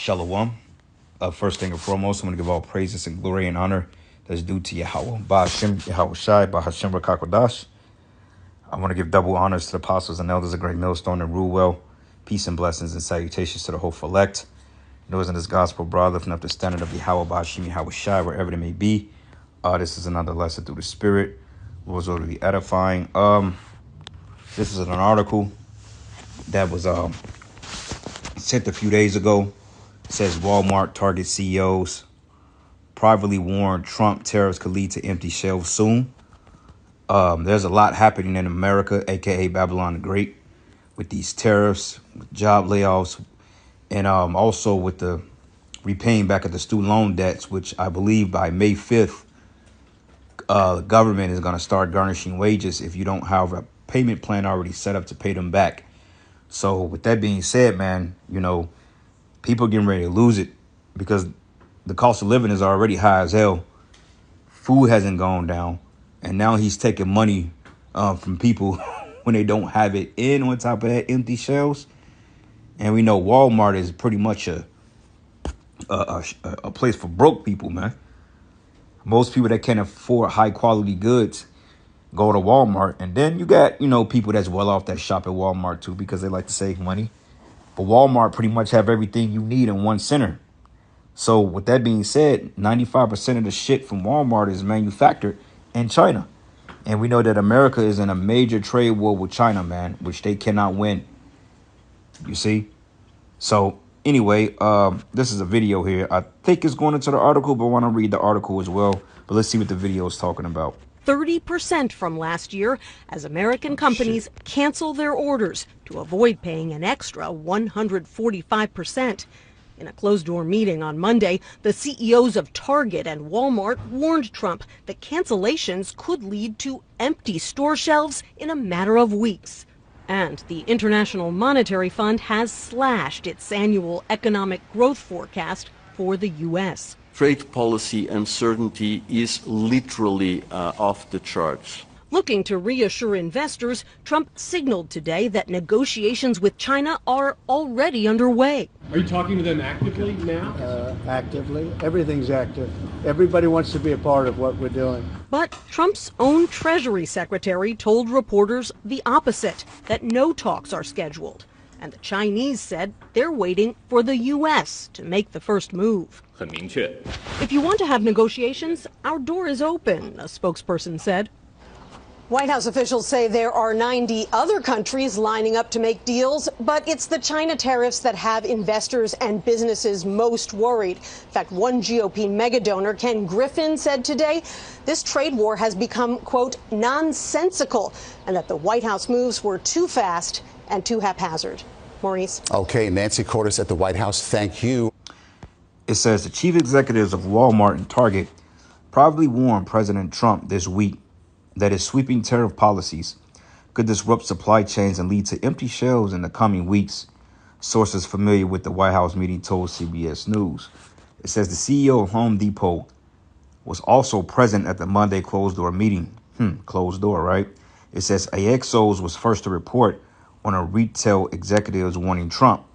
Shalom. First thing and foremost, I'm going to give all praises and glory and honor that's due to Yahweh, Ba'ashem, Yahweh Shai, Ba'ashem Rakakwadash. I want to give double honors to the apostles and elders of Great Millstone and rule well. Peace and blessings and salutations to the whole elect. Those in this gospel broad, lifting up the standard of Yahweh, Ba'ashem, Yahweh Shai, wherever it may be. This is another lesson through the Spirit. Lord's order to be edifying. This is an article that was sent a few days ago. It says Walmart, Target CEOs privately warned Trump tariffs could lead to empty shelves soon. There's a lot happening in America, aka Babylon the Great, with these tariffs, with job layoffs, and also with the repaying back of the student loan debts, which I believe by May 5th, the government is going to start garnishing wages if you don't have a payment plan already set up to pay them back. So with that being said, man, you know, people are getting ready to lose it because the cost of living is already high as hell. Food hasn't gone down. And now he's taking money from people when they don't have it in on top of that empty shelves. And we know Walmart is pretty much a place for broke people, man. Most people that can't afford high quality goods go to Walmart. And then you got, you know, people that's well off that shop at Walmart, too, because they like to save money. But Walmart pretty much have everything you need in one center. So with that being said, 95% of the shit from Walmart is manufactured in China. And we know that America is in a major trade war with China, man, which they cannot win. You see? So anyway, this is a video here. I think it's going into the article, but I want to read the article as well. But let's see what the video is talking about. 30% from last year as American companies cancel their orders to avoid paying an extra 145%. In a closed-door meeting on Monday, the CEOs of Target and Walmart warned Trump that cancellations could lead to empty store shelves in a matter of weeks. And the International Monetary Fund has slashed its annual economic growth forecast for the U.S. Trade policy uncertainty is literally off the charts. Looking to reassure investors, Trump signaled today that negotiations with China are already underway. Are you talking to them actively now? Actively. Everything's active. Everybody wants to be a part of what we're doing. But Trump's own Treasury Secretary told reporters the opposite, that no talks are scheduled. And the Chinese said they're waiting for the U.S. to make the first move. If you want to have negotiations, our door is open, a spokesperson said. White House officials say there are 90 other countries lining up to make deals, but it's the China tariffs that have investors and businesses most worried. In fact, one GOP mega donor, Ken Griffin, said today this trade war has become, quote, nonsensical, and that the White House moves were too fast and too haphazard. Maurice. Okay, Nancy Cordes at the White House, thank you. It says the chief executives of Walmart and Target probably warned President Trump this week that his sweeping tariff policies could disrupt supply chains and lead to empty shelves in the coming weeks. Sources familiar with the White House meeting told CBS News. It says the CEO of Home Depot was also present at the Monday closed-door meeting. Closed door, right? It says AXOs was first to report on a retail executives warning Trump.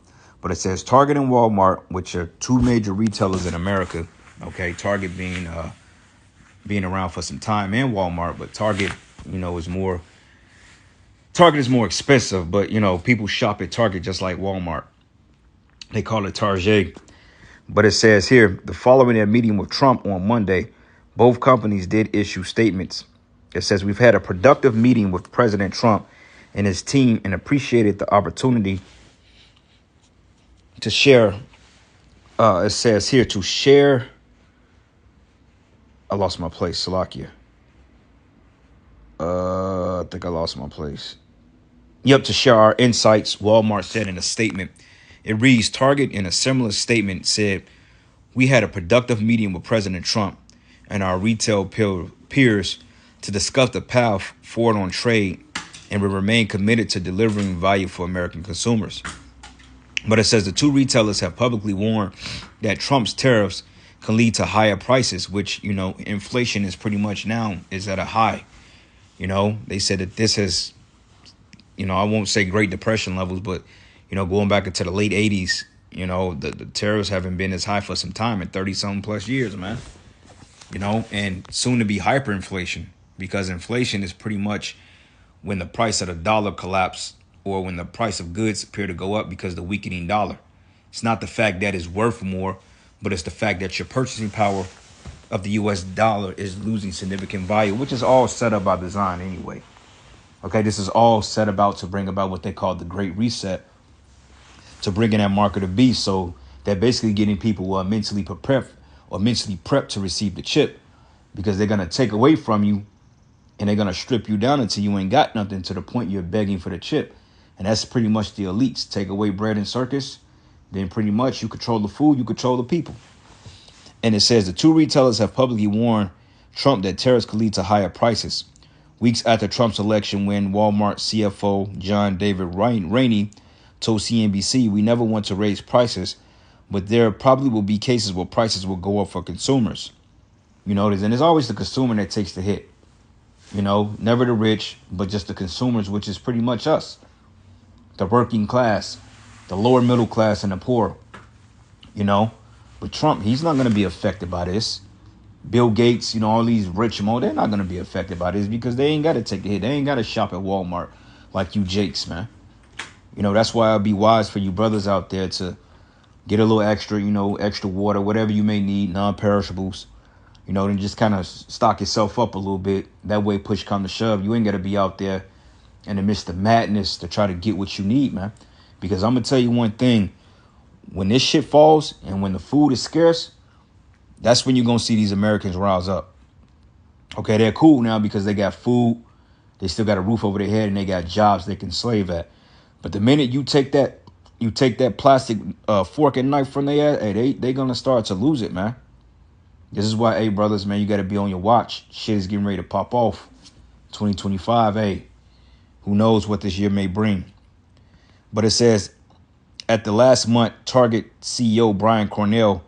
But it says Target and Walmart, which are two major retailers in America, okay, Target being around for some time, and Walmart, but Target, you know, is more expensive, but, you know, people shop at Target just like Walmart. They call it Target. But it says here, the following their meeting with Trump on Monday, both companies did issue statements. It says, we've had a productive meeting with President Trump and his team and appreciated the opportunity to share. It says here to share. I lost my place, Salakia. I think I lost my place. Yep, to share our insights, Walmart said in a statement. It reads, Target in a similar statement said, we had a productive meeting with President Trump and our retail peers to discuss the path forward on trade and we remain committed to delivering value for American consumers. But it says the two retailers have publicly warned that Trump's tariffs can lead to higher prices, which, you know, inflation is pretty much now is at a high. You know, they said that this has, you know, I won't say Great Depression levels, but, you know, going back into the late 80s, You know, the tariffs haven't been as high for some time, in 30-something plus years, man. You know, and soon to be hyperinflation, because inflation is pretty much when the price of the dollar collapse or when the price of goods appear to go up because of the weakening dollar. It's not the fact that it's worth more, but it's the fact that your purchasing power of the US dollar is losing significant value, which is all set up by design anyway. Okay, this is all set about to bring about what they call the Great Reset, to bring in that market of beast. So they're basically getting people who are mentally prepared or mentally prepped to receive the chip, because they're going to take away from you and they're going to strip you down until you ain't got nothing, to the point you're begging for the chip. And that's pretty much the elites. Take away bread and circus, then pretty much you control the food, you control the people. And it says the two retailers have publicly warned Trump that tariffs could lead to higher prices. Weeks after Trump's election win, Walmart CFO John David Rainey told CNBC, "We never want to raise prices, but there probably will be cases where prices will go up for consumers." You know, and it's always the consumer that takes the hit. You know, never the rich, but just the consumers, which is pretty much us. The working class, the lower middle class, and the poor. You know, but Trump, he's not going to be affected by this. Bill Gates, you know, all these rich mo, they're not going to be affected by this, because they ain't got to take the hit. They ain't got to shop at Walmart like you jakes, man. You know, that's why it'd be wise for you brothers out there to get a little extra, you know, extra water, whatever you may need, non-perishables, you know, and just kind of stock yourself up a little bit. That way, push come to shove, you ain't got to be out there in the midst of madness to try to get what you need, man. Because I'm going to tell you one thing, when this shit falls and when the food is scarce, that's when you're going to see these Americans rouse up. Okay, they're cool now because they got food, they still got a roof over their head, and they got jobs they can slave at. But the minute you take that plastic fork and knife from their ass, hey, they gonna start to lose it, man. This is why, hey, brothers, man, you got to be on your watch. Shit is getting ready to pop off. 2025, hey, who knows what this year may bring. But it says, at the last month, Target CEO Brian Cornell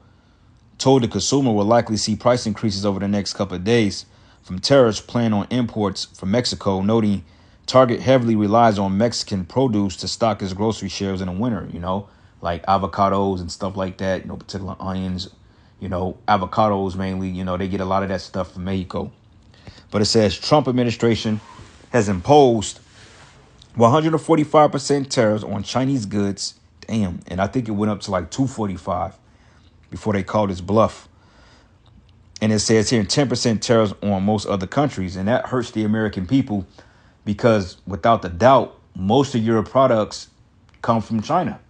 told the consumer will likely see price increases over the next couple of days from tariffs planned on imports from Mexico, noting Target heavily relies on Mexican produce to stock its grocery shelves in the winter, you know, like avocados and stuff like that, you know, particular onions, you know, avocados mainly, you know, they get a lot of that stuff from Mexico. But it says Trump administration has imposed 145% tariffs on Chinese goods. Damn. And I think it went up to like 245 before they called his bluff. And it says here 10% tariffs on most other countries. And that hurts the American people, because without the doubt, most of your products come from China.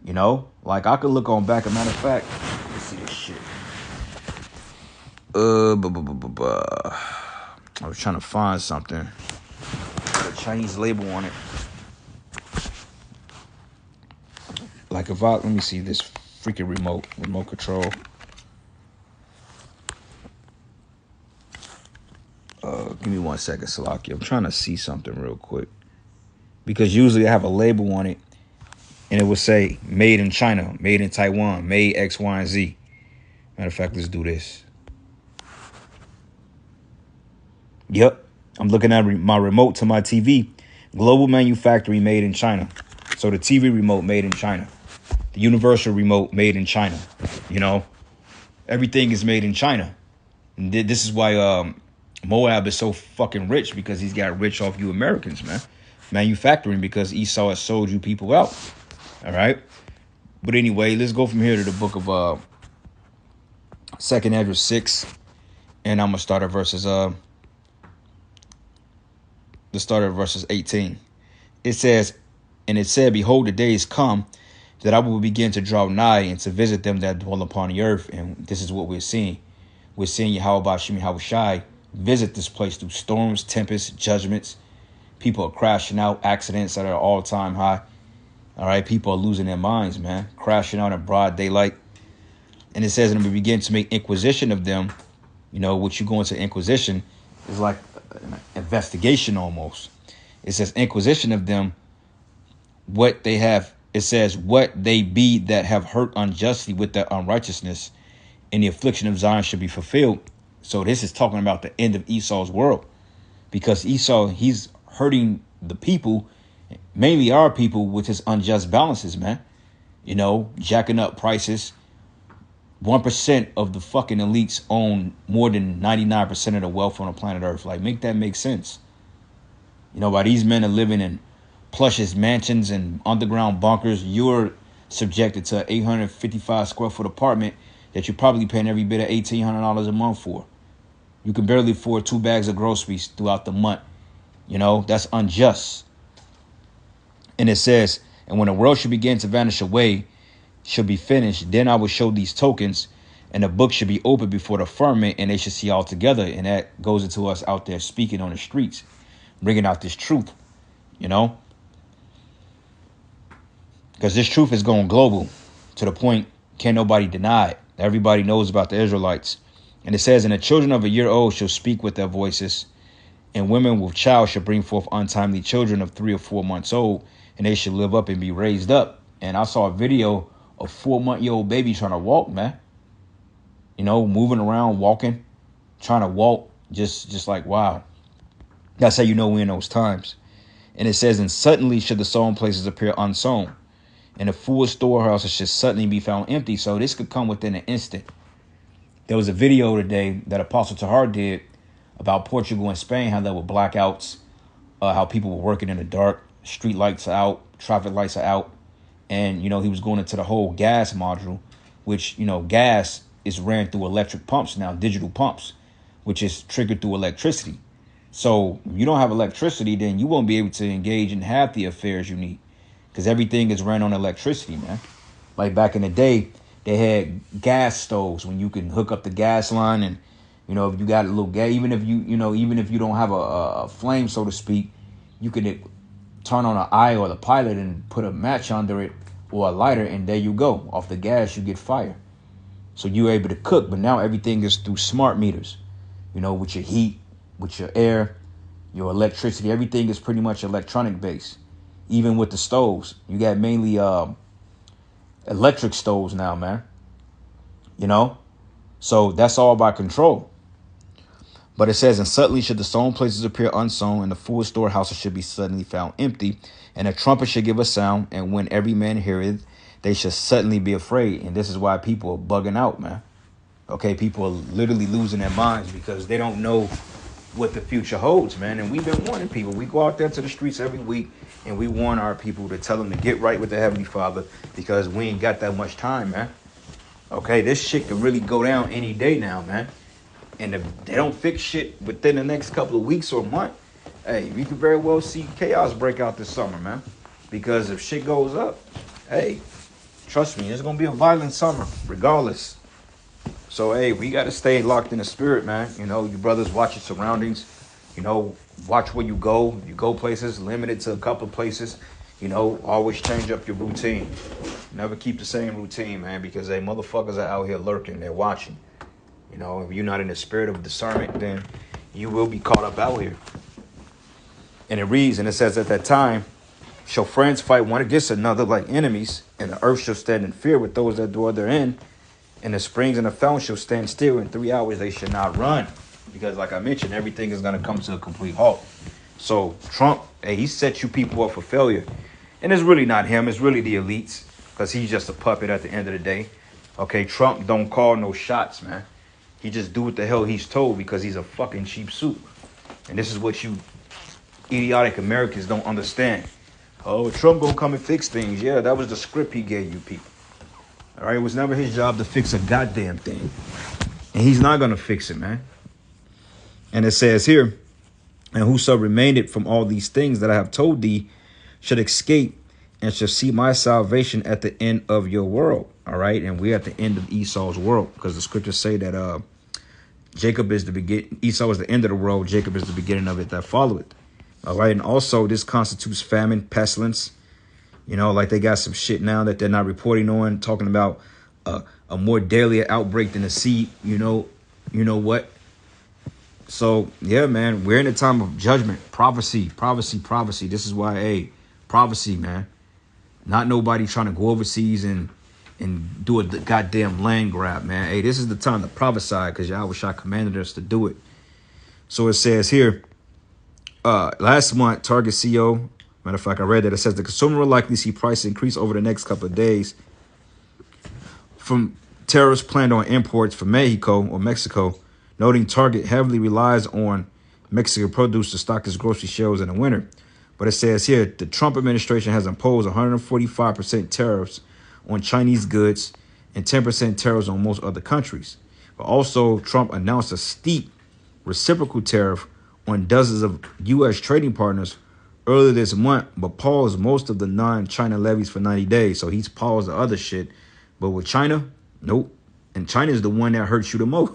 You know, like I could look on back. As a matter of fact, let's see this shit. I was trying to find something. Got a Chinese label on it. Like if I, let me see this freaking remote control. Give me 1 second, Salaki. I'm trying to see something real quick, because usually I have a label on it and it will say made in China, made in Taiwan, made X, Y, and Z. Matter of fact, let's do this. Yep. I'm looking at my remote to my TV. Global manufacturing made in China. So the TV remote made in China. The universal remote made in China. You know, everything is made in China. And this is why Moab is so fucking rich, because he's got rich off you Americans, man. Manufacturing, because Esau has sold you people out. All right. But anyway, let's go from here to the book of 2nd Ezra 6. And I'm going to start at verses 18. It says, and it said, behold, the days come that I will begin to draw nigh and to visit them that dwell upon the earth. And this is what we're seeing. We're seeing Yahweh Shem Yahushai visit this place through storms, tempests, judgments. People are crashing out, accidents that are all-time high. All right, people are losing their minds, man, crashing out in broad daylight. And it says, and we begin to make inquisition of them. You know, what you go into inquisition is like an investigation almost. It says inquisition of them, what they have. It says what they be that have hurt unjustly with their unrighteousness, and the affliction of Zion should be fulfilled. So this is talking about the end of Esau's world, because Esau, he's hurting the people, mainly our people, with his unjust balances, man. you know, jacking up prices. 1% of the fucking elites own more than 99% of the wealth on the planet Earth. Like, make that make sense. You know, while these men are living in plushest mansions and underground bunkers, you're subjected to an 855 square foot apartment that you're probably paying every bit of $1,800 a month for. You can barely afford 2 bags of groceries throughout the month. You know, that's unjust. And it says, and when the world should begin to vanish away, should be finished, then I will show these tokens, and the book should be opened before the firmament, and they should see all together. And that goes into us out there speaking on the streets, bringing out this truth, you know, because this truth is going global to the point can't nobody deny it. Everybody knows about the Israelites. And it says, and the children of a year old shall speak with their voices, and women with child shall bring forth untimely children of 3 or 4 months old, and they shall live up and be raised up. And I saw a video of 4-month-old baby trying to walk, man. You know, moving around, walking, trying to walk, just like, wow. That's how you know we're in those times. And it says, and suddenly should the sown places appear unsown, and the full storehouses should suddenly be found empty. So this could come within an instant. There was a video today that Apostle Tahar did about Portugal and Spain, how there were blackouts, how people were working in the dark, street lights are out, traffic lights are out. And, you know, he was going into the whole gas module, which, you know, gas is ran through electric pumps now, digital pumps, which is triggered through electricity. So if you don't have electricity, then you won't be able to engage in half the affairs you need, because everything is ran on electricity, man. Like back in the day, they had gas stoves when you can hook up the gas line, and, you know, if you got a little gas, even if you don't have a flame, so to speak, you can turn on an eye or the pilot and put a match under it or a lighter, and there you go. Off the gas, you get fire. So you're able to cook. But now everything is through smart meters, you know, with your heat, with your air, your electricity. Everything is pretty much electronic based. Even with the stoves, you got mainly electric stoves now, man. You know, so that's all by control. But it says, and suddenly should the sown places appear unsown, and the full storehouses should be suddenly found empty, and a trumpet should give a sound, and when every man heareth, they should suddenly be afraid. And this is why people are bugging out, man. Okay, people are literally losing their minds because they don't know what the future holds, man. And we've been warning people. We go out there to the streets every week, and we warn our people to tell them to get right with the Heavenly Father, because we ain't got that much time, man. Okay, this shit could really go down any day now, man. And if they don't fix shit within the next couple of weeks or month, hey, we could very well see chaos break out this summer, man. Because if shit goes up, hey, trust me, it's going to be a violent summer, regardless. So, hey, we got to stay locked in the spirit, man. You know, you brothers, watch your surroundings. You know, watch where you go. You go places, limit it to a couple of places. You know, always change up your routine. Never keep the same routine, man, because, hey, motherfuckers are out here lurking. They're watching. You know, if you're not in the spirit of discernment, then you will be caught up out here. And it reads, and it says, at that time, shall friends fight one against another like enemies, and the earth shall stand in fear with those that dwell therein, and the springs and the fountains shall stand still. In 3 hours they should not run, because like I mentioned, everything is going to come to a complete halt. So Trump, hey, he set you people up for failure. And it's really not him. It's really the elites, because he's just a puppet at the end of the day. Okay, Trump don't call no shots, man. He just do what the hell he's told, because he's a fucking cheap suit. And this is what you idiotic Americans don't understand. Oh, Trump gonna come and fix things. Yeah, that was the script he gave you people. All right, it was never his job to fix a goddamn thing. And he's not gonna fix it, man. And it says here, and whoso remained from all these things that I have told thee should escape and shall see my salvation at the end of your world. All right, and we're at the end of Esau's world, because the scriptures say that Jacob is the beginning. Esau is the end of the world. Jacob is the beginning of it that followeth. All right. And also this constitutes famine, pestilence. You know, like they got some shit now that they're not reporting on, talking about a more deadly outbreak than a sea. You know what? So, yeah, man, we're in a time of judgment, prophecy. This is why, hey, prophecy, man. Not nobody trying to go overseas and do a goddamn land grab, man. Hey, this is the time to prophesy, because Yahweh commanded us to do it. So it says here, last month, Target CEO, matter of fact, I read that. It says the consumer will likely see price increase over the next couple of days from tariffs planned on imports from Mexico, noting Target heavily relies on Mexican produce to stock its grocery shelves in the winter. But it says here, the Trump administration has imposed 145% tariffs on Chinese goods and 10% tariffs on most other countries. But also, Trump announced a steep reciprocal tariff on dozens of U.S. trading partners earlier this month, but paused most of the non-China levies for 90 days. So he's paused the other shit. But with China, nope. And China is the one that hurts you the most.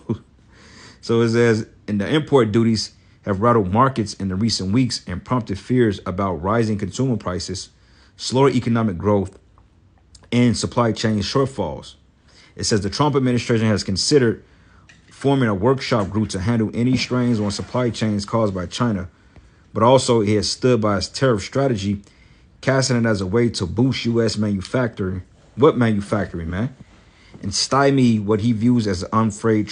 So it says, and the import duties have rattled markets in the recent weeks and prompted fears about rising consumer prices, slower economic growth, and supply chain shortfalls. It says the Trump administration has considered forming a workshop group to handle any strains on supply chains caused by China, but also he has stood by his tariff strategy, casting it as a way to boost U.S. manufacturing. What manufacturing, man? And stymie what he views as unfair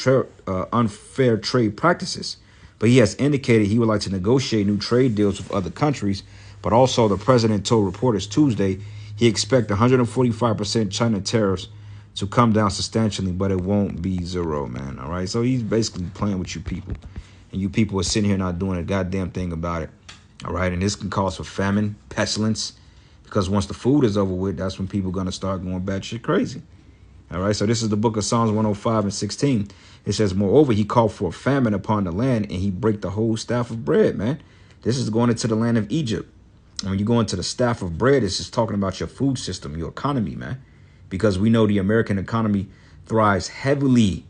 trade practices. But he has indicated he would like to negotiate new trade deals with other countries. But also the president told reporters Tuesday he expects 145% China tariffs to come down substantially, but it won't be zero, man. All right. So he's basically playing with you people. And you people are sitting here not doing a goddamn thing about it. All right. And this can cause for famine, pestilence, because once the food is over with, that's when people are going to start going batshit crazy. All right. So this is the book of Psalms 105 and 16. It says, moreover, he called for a famine upon the land and he break the whole staff of bread, man. This is going into the land of Egypt. And when you go into the staff of bread, it's just talking about your food system, your economy, man. Because we know the American economy thrives heavily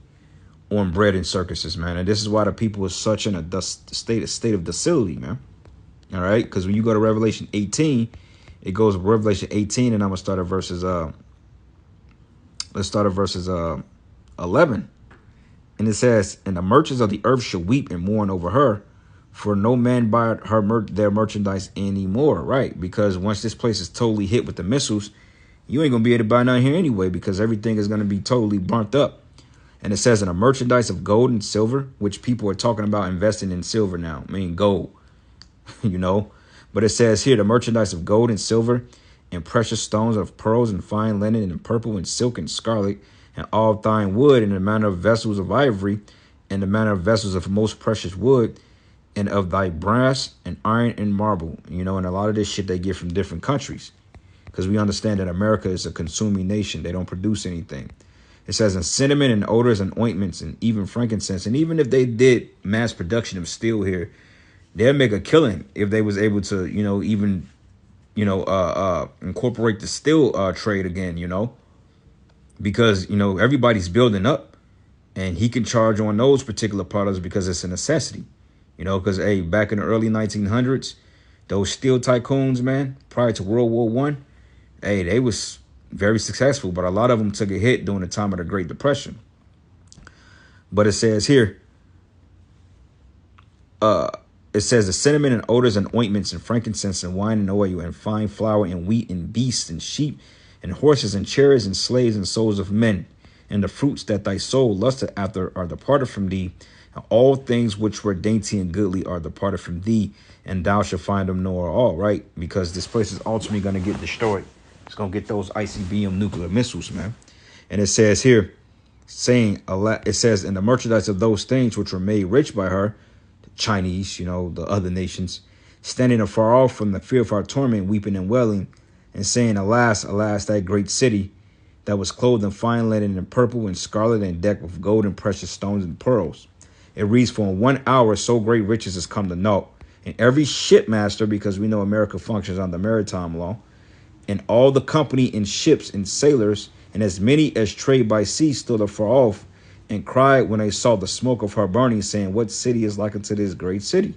on bread and circuses, man. And this is why the people are such in a state of docility, man. All right. Because when you go to Revelation 18, it goes Revelation 18, and I'm going to start at verses, let's start at verses 11. And it says, and the merchants of the earth shall weep and mourn over her, for no man buy their merchandise anymore, right? Because once this place is totally hit with the missiles, you ain't going to be able to buy nothing here anyway, because everything is going to be totally burnt up. And it says, in a merchandise of gold and silver, which people are talking about investing in silver now, I mean gold, you know. But it says here, the merchandise of gold and silver and precious stones of pearls and fine linen and purple and silk and scarlet and all fine wood and the manner of vessels of ivory and the manner of vessels of most precious wood and of thy brass and iron and marble, you know, and a lot of this shit they get from different countries because we understand that America is a consuming nation. They don't produce anything. It says in cinnamon and odors and ointments and even frankincense. And even if they did mass production of steel here, they'll make a killing if they was able to, you know, even, you know, incorporate the steel trade again, you know. Because, you know, everybody's building up and he can charge on those particular products because it's a necessity, you know, because, hey, back in the early 1900s, those steel tycoons, man, prior to World War I, hey, they was very successful. But a lot of them took a hit during the time of the Great Depression. But it says here, it says the cinnamon and odors and ointments and frankincense and wine and oil and fine flour and wheat and beasts and sheep and horses and chariots and slaves and souls of men, and the fruits that thy soul lusted after are departed from thee, and all things which were dainty and goodly are departed from thee, and thou shalt find them nor all, right? Because this place is ultimately going to get destroyed. It's going to get those ICBM nuclear missiles, man. And it says here, saying, it says, in the merchandise of those things which were made rich by her, the Chinese, you know, the other nations, standing afar off from the fear of our torment, weeping and wailing, and saying, alas, alas, that great city that was clothed in fine linen and purple and scarlet and decked with gold and precious stones and pearls. It reads, for in 1 hour so great riches has come to naught. And every shipmaster, because we know America functions under maritime law, and all the company in ships and sailors, and as many as trade by sea stood afar off, and cried when they saw the smoke of her burning, saying, what city is like unto this great city?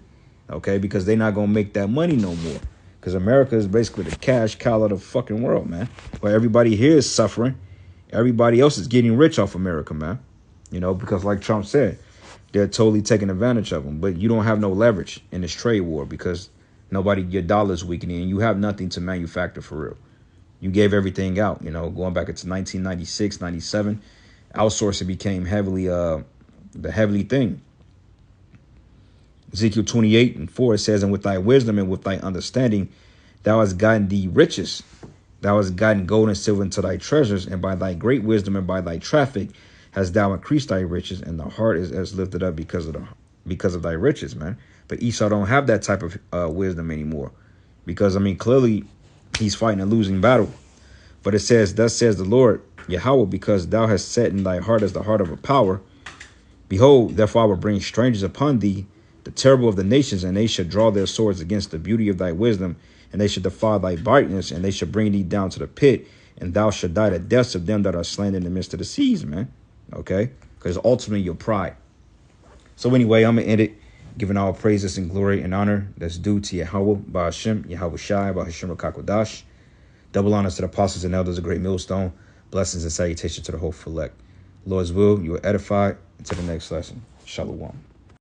Okay, because they're not going to make that money no more. Because America is basically the cash cow of the fucking world, man. Where everybody here is suffering. Everybody else is getting rich off America, man. You know, because like Trump said, they're totally taking advantage of them. But you don't have no leverage in this trade war because your dollar's weakening and you have nothing to manufacture for real. You gave everything out, you know, going back into 1996, 97. Outsourcing became the heavily thing. Ezekiel 28:4, it says, and with thy wisdom and with thy understanding, thou hast gotten thee riches, Thou hast gotten gold and silver into thy treasures, and by thy great wisdom and by thy traffic hast thou increased thy riches, and the heart is as lifted up because of thy riches, man. But Esau don't have that type of wisdom anymore, because I mean clearly he's fighting a losing battle. But it says, thus says the Lord Yahweh, because thou hast set in thy heart as the heart of a power. Behold, therefore I will bring strangers upon thee, the terrible of the nations, and they shall draw their swords against the beauty of thy wisdom, and they shall defy thy brightness, and they shall bring thee down to the pit, and thou shalt die the deaths of them that are slain in the midst of the seas, man. Okay? Because ultimately your pride. So anyway, I'm going to end it, giving all praises and glory and honor that's due to Yahweh, Ba'ashem, Yahweh Shai, Ba'ashem Rakakodash. Double honors to the apostles and elders, a great millstone. Blessings and salutations to the whole elect. Lord's will, you are edified. Until the next lesson. Shalom.